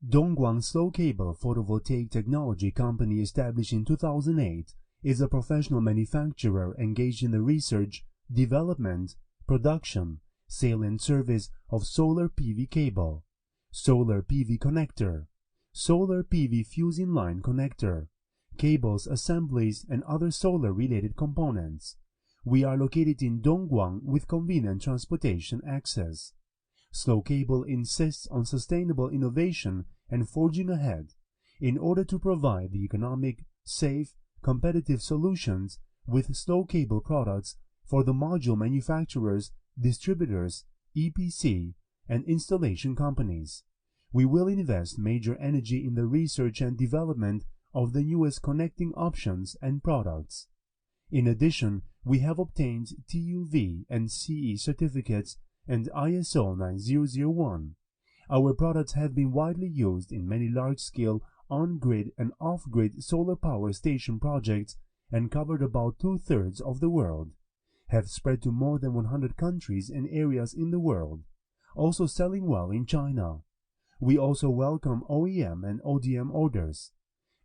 Dongguan Slocable Photovoltaic Technology Company, established in 2008, is a professional manufacturer engaged in the research, development, production, sale and service of solar PV cable, solar PV connector, solar PV fusing line connector, cables, assemblies, and other solar-related components. We are located in Dongguan with convenient transportation access. Slocable insists on sustainable innovation and forging ahead in order to provide the economic, safe, competitive solutions with Slocable products for the module manufacturers, distributors, EPC, and installation companies. We will invest major energy in the research and development of the newest connecting options and products. In addition, we have obtained TUV and CE certificates and ISO 9001. Our products have been widely used in many large-scale on-grid and off-grid solar power station projects and covered about 2/3 of the world, have spread to more than 100 countries and areas in the world, also selling well in China. We also welcome OEM and ODM orders.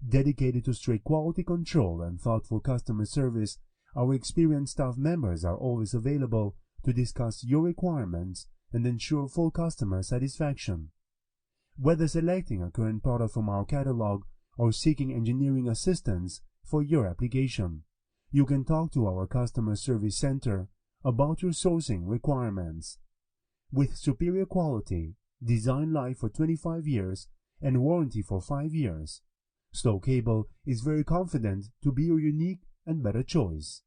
Dedicated to strict quality control and thoughtful customer service, our experienced staff members are always available to discuss your requirements and ensure full customer satisfaction. Whether selecting a current product from our catalog or seeking engineering assistance for your application, you can talk to our customer service center about your sourcing requirements. With superior quality, design life for 25 years, and warranty for 5 years, Slocable is very confident to be your unique and better choice.